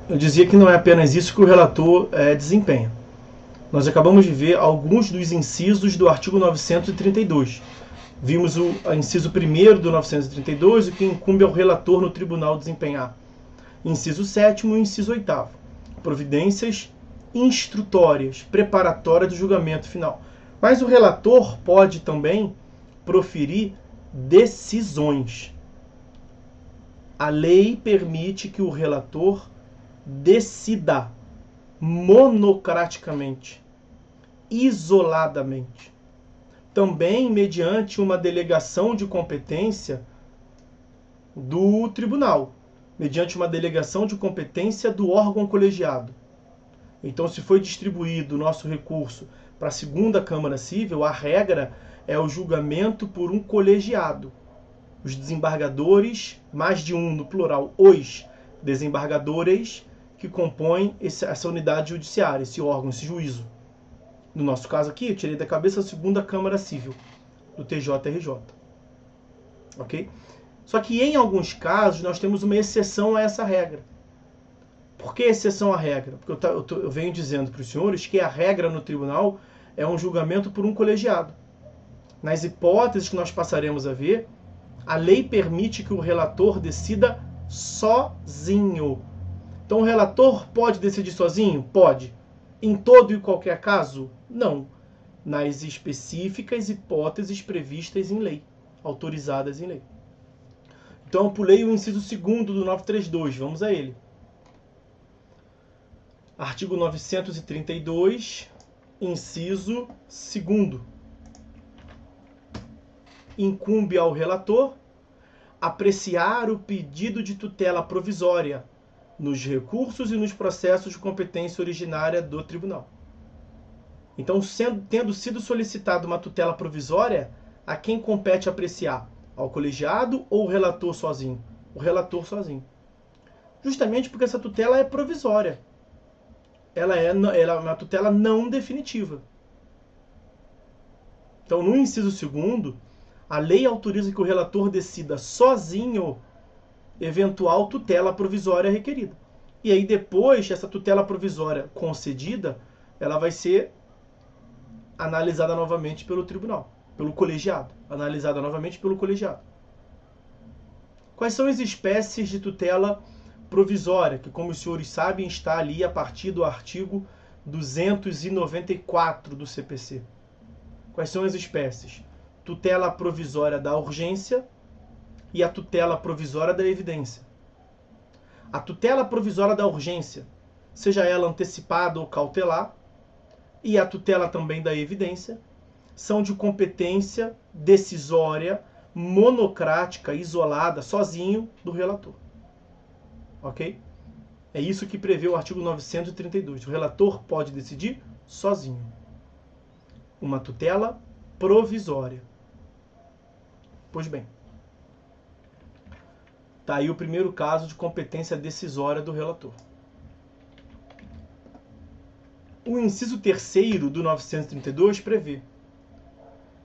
eu dizia que não é apenas isso que o relator desempenha. Nós acabamos de ver alguns dos incisos do artigo 932. Vimos o inciso 1º do 932, o que incumbe ao relator no tribunal desempenhar. Inciso 7º e inciso 8º. Providências instrutórias, preparatórias do julgamento final. Mas o relator pode também proferir decisões. A lei permite que o relator decida monocraticamente, isoladamente. Também mediante uma delegação de competência do tribunal, mediante uma delegação de competência do órgão colegiado. Então, se foi distribuído o nosso recurso para a segunda Câmara Civil, a regra é o julgamento por um colegiado. Os desembargadores, mais de um no plural, os desembargadores que compõem essa unidade judiciária, esse órgão, esse juízo. No nosso caso aqui, eu tirei da cabeça a segunda Câmara Civil, do TJRJ. Ok? Só que em alguns casos nós temos uma exceção a essa regra. Por que exceção à regra? Porque eu venho dizendo para os senhores que a regra no tribunal é um julgamento por um colegiado. Nas hipóteses que nós passaremos a ver, a lei permite que o relator decida sozinho. Então o relator pode decidir sozinho? Pode. Em todo e qualquer caso? Não. Nas específicas hipóteses previstas em lei, autorizadas em lei. Então eu pulei o inciso 2º do 932, vamos a ele. Artigo 932, inciso 2º. Incumbe ao relator apreciar o pedido de tutela provisória nos recursos e nos processos de competência originária do tribunal. Então, tendo sido solicitada uma tutela provisória, a quem compete apreciar? Ao colegiado ou o relator sozinho? O relator sozinho. Justamente porque essa tutela é provisória. Ela é uma tutela não definitiva. Então, no inciso 2º, a lei autoriza que o relator decida sozinho eventual tutela provisória requerida. E aí depois, essa tutela provisória concedida, ela vai ser analisada novamente pelo tribunal, pelo colegiado. Analisada novamente pelo colegiado. Quais são as espécies de tutela provisória, que, como os senhores sabem, está ali a partir do artigo 294 do CPC? Quais são as espécies? Tutela provisória da urgência e a tutela provisória da evidência. A tutela provisória da urgência, seja ela antecipada ou cautelar, e a tutela também da evidência, são de competência decisória, monocrática, isolada, sozinho do relator. Ok? É isso que prevê o artigo 932. O relator pode decidir sozinho. Uma tutela provisória. Pois bem, está aí o primeiro caso de competência decisória do relator. O inciso 3º do 932 prevê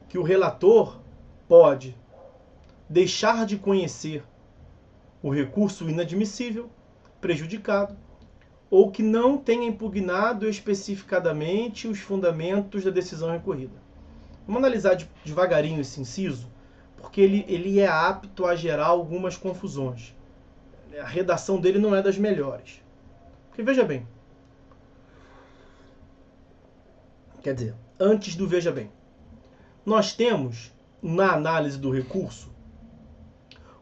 que o relator pode deixar de conhecer o recurso inadmissível, prejudicado, ou que não tenha impugnado especificadamente os fundamentos da decisão recorrida. Vamos analisar devagarinho esse inciso, porque ele é apto a gerar algumas confusões. A redação dele não é das melhores. Porque veja bem. Quer dizer, antes do veja bem. Nós temos, na análise do recurso,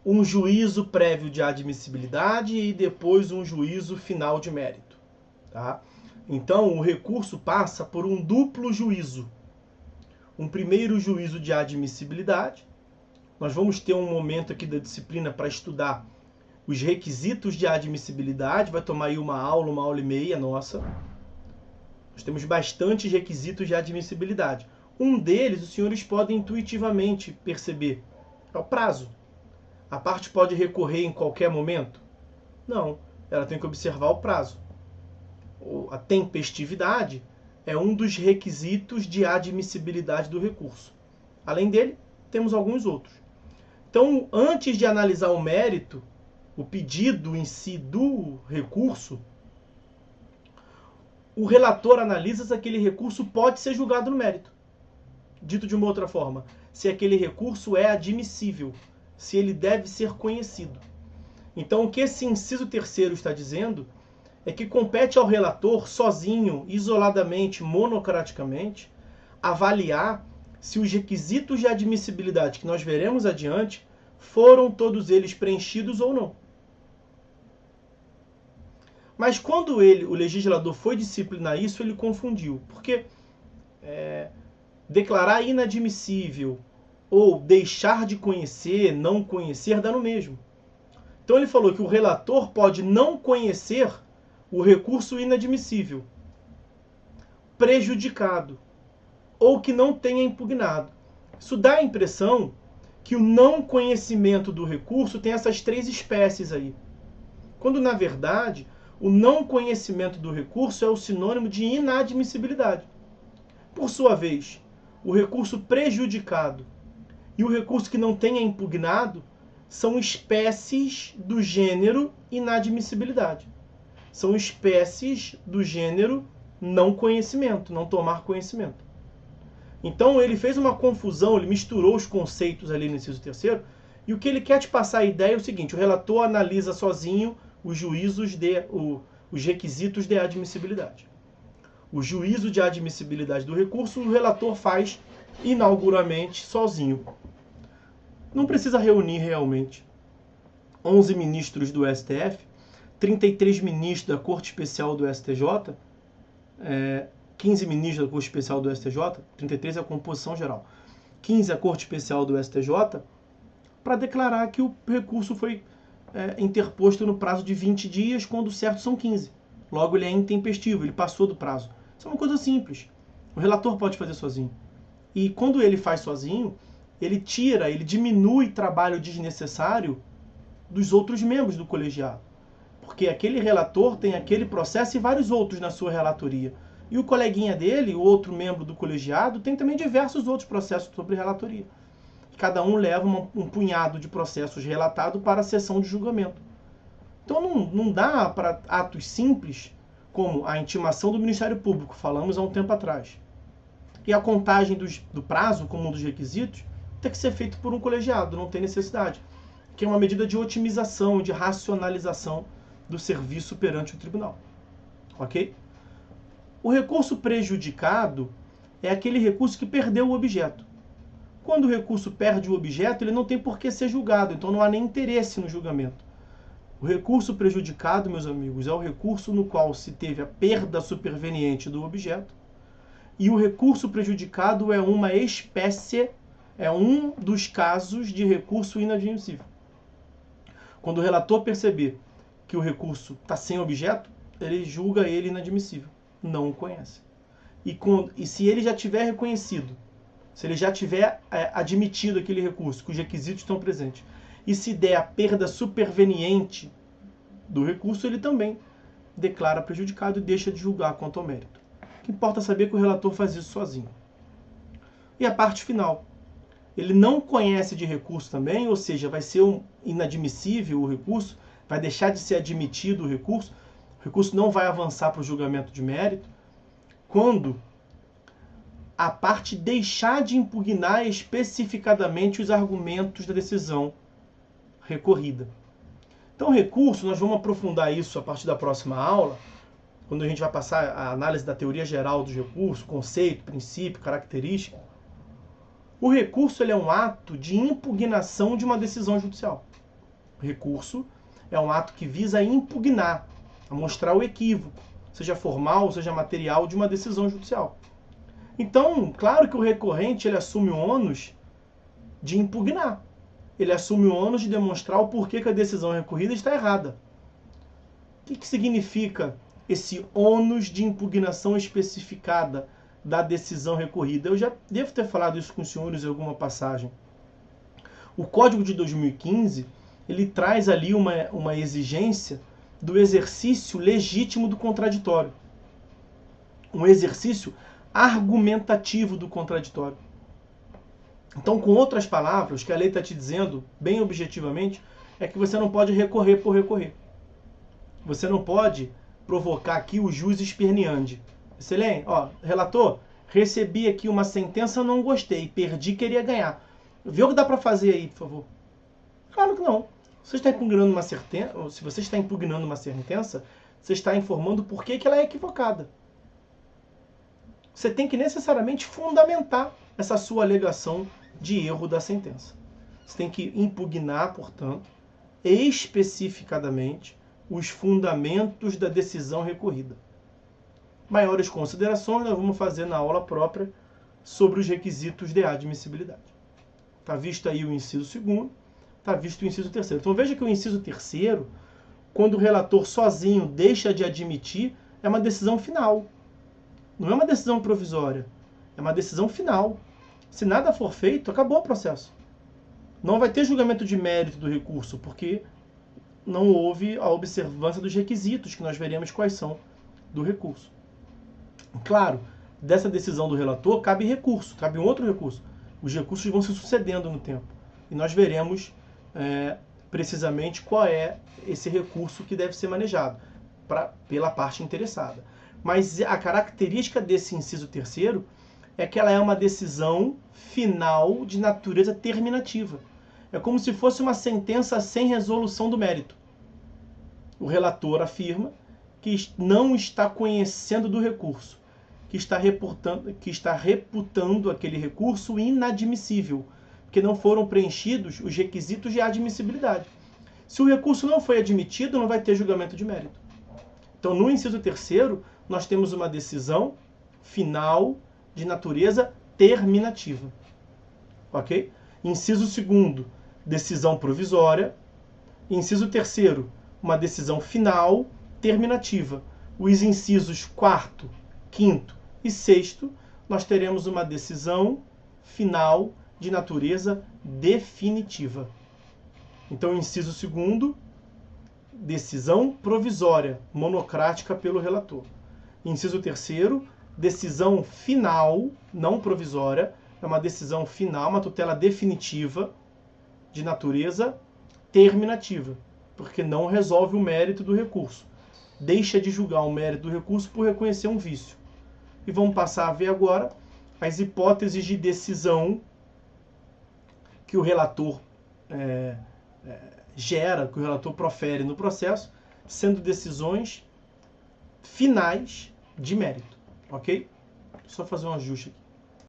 um juízo prévio de admissibilidade e depois um juízo final de mérito. Tá? Então, o recurso passa por um duplo juízo. Um primeiro juízo de admissibilidade. Nós vamos ter um momento aqui da disciplina para estudar os requisitos de admissibilidade. Vai tomar aí uma aula e meia nossa. Nós temos bastantes requisitos de admissibilidade. Um deles, os senhores podem intuitivamente perceber. É o prazo. A parte pode recorrer em qualquer momento? Não. Ela tem que observar o prazo. A tempestividade é um dos requisitos de admissibilidade do recurso. Além dele, temos alguns outros. Então, antes de analisar o mérito, o pedido em si do recurso, o relator analisa se aquele recurso pode ser julgado no mérito. Dito de uma outra forma, se aquele recurso é admissível, se ele deve ser conhecido. Então, o que esse inciso 3º está dizendo é que compete ao relator, sozinho, isoladamente, monocraticamente, avaliar se os requisitos de admissibilidade que nós veremos adiante foram todos eles preenchidos ou não. Mas quando o legislador foi disciplinar isso, ele confundiu. Porque declarar inadmissível ou deixar de conhecer, não conhecer, dá no mesmo. Então ele falou que o relator pode não conhecer o recurso inadmissível, prejudicado, ou que não tenha impugnado. Isso dá a impressão que o não conhecimento do recurso tem essas 3 espécies aí. Quando, na verdade, o não conhecimento do recurso é o sinônimo de inadmissibilidade. Por sua vez, o recurso prejudicado e o recurso que não tenha impugnado são espécies do gênero inadmissibilidade. São espécies do gênero não conhecimento, não tomar conhecimento. Então ele fez uma confusão, ele misturou os conceitos ali no inciso 3º, e o que ele quer te passar a ideia é o seguinte: o relator analisa sozinho os requisitos de admissibilidade. O juízo de admissibilidade do recurso o relator faz inauguramente sozinho. Não precisa reunir realmente 11 ministros do STF, 33 ministros da Corte Especial do STJ, 15 ministros da Corte Especial do STJ, 33 é a composição geral, 15 a Corte Especial do STJ, para declarar que o recurso foi interposto no prazo de 20 dias, quando o certo são 15. Logo, ele é intempestivo, ele passou do prazo. Isso é uma coisa simples. O relator pode fazer sozinho. E quando ele faz sozinho, ele diminui trabalho desnecessário dos outros membros do colegiado. Porque aquele relator tem aquele processo e vários outros na sua relatoria. E o coleguinha dele, o outro membro do colegiado, tem também diversos outros processos sobre relatoria. Cada um leva um punhado de processos relatados para a sessão de julgamento. Então não dá para atos simples, como a intimação do Ministério Público, falamos há um tempo atrás, e a contagem do prazo como um dos requisitos, tem que ser feito por um colegiado, não tem necessidade. Que é uma medida de otimização, de racionalização do serviço perante o tribunal. Ok? O recurso prejudicado é aquele recurso que perdeu o objeto. Quando o recurso perde o objeto, ele não tem por que ser julgado, então não há nem interesse no julgamento. O recurso prejudicado, meus amigos, é o recurso no qual se teve a perda superveniente do objeto, e o recurso prejudicado é uma espécie, é um dos casos de recurso inadmissível. Quando o relator perceber que o recurso está sem objeto, ele julga ele inadmissível, não o conhece. E se ele já tiver reconhecido, se ele já tiver admitido aquele recurso, que os requisitos estão presentes, e se der a perda superveniente do recurso, ele também declara prejudicado e deixa de julgar quanto ao mérito. O que importa é saber que o relator faz isso sozinho. E a parte final. Ele não conhece de recurso também, ou seja, vai ser inadmissível o recurso, vai deixar de ser admitido o recurso não vai avançar para o julgamento de mérito, quando a parte deixar de impugnar especificadamente os argumentos da decisão recorrida. Então, recurso, nós vamos aprofundar isso a partir da próxima aula, quando a gente vai passar a análise da teoria geral dos recursos, conceito, princípio, característica. O recurso ele é um ato de impugnação de uma decisão judicial. O recurso é um ato que visa impugnar, a mostrar o equívoco, seja formal, seja material, de uma decisão judicial. Então, claro que o recorrente ele assume o ônus de impugnar. Ele assume o ônus de demonstrar o porquê que a decisão recorrida está errada. O que significa esse ônus de impugnação especificada da decisão recorrida? Eu já devo ter falado isso com os senhores em alguma passagem. O Código de 2015, ele traz ali uma exigência do exercício legítimo do contraditório. Um exercício argumentativo do contraditório. Então, com outras palavras, o que a lei está te dizendo, bem objetivamente, é que você não pode recorrer por recorrer. Você não pode provocar aqui o jus esperneandi. Excelente. Ó, relator, recebi aqui uma sentença, não gostei, perdi, queria ganhar. Vê o que dá para fazer aí, por favor. Claro que não. Se você está impugnando uma sentença, se você está impugnando uma sentença, você está informando por que ela é equivocada. Você tem que necessariamente fundamentar essa sua alegação de erro da sentença. Você tem que impugnar, portanto, especificadamente os fundamentos da decisão recorrida. Maiores considerações nós vamos fazer na aula própria sobre os requisitos de admissibilidade. Está visto aí o inciso 2º, está visto o inciso 3º. Então veja que o inciso 3º, quando o relator sozinho deixa de admitir, é uma decisão final. Não é uma decisão provisória, é uma decisão final. Se nada for feito, acabou o processo. Não vai ter julgamento de mérito do recurso, porque não houve a observância dos requisitos, que nós veremos quais são, do recurso. Claro, dessa decisão do relator cabe recurso, cabe um outro recurso. Os recursos vão se sucedendo no tempo. E nós veremos precisamente qual é esse recurso que deve ser manejado pela parte interessada. Mas a característica desse inciso 3º é que ela é uma decisão final de natureza terminativa. É como se fosse uma sentença sem resolução do mérito. O relator afirma que não está conhecendo do recurso, que está reputando aquele recurso inadmissível, porque não foram preenchidos os requisitos de admissibilidade. Se o recurso não foi admitido, não vai ter julgamento de mérito. Então, no inciso 3º, nós temos uma decisão final de natureza terminativa. Ok? Inciso 2º, decisão provisória. Inciso 3º, uma decisão final terminativa. Os incisos 4º, 5º e 6º, nós teremos uma decisão final de natureza definitiva. Então, inciso 2º, decisão provisória, monocrática pelo relator. Inciso 3º, decisão final, não provisória, é uma decisão final, uma tutela definitiva de natureza terminativa, porque não resolve o mérito do recurso. Deixa de julgar o mérito do recurso por reconhecer um vício. E vamos passar a ver agora as hipóteses de decisão que o relator gera, que o relator profere no processo, sendo decisões finais de mérito. Ok? Só fazer um ajuste aqui.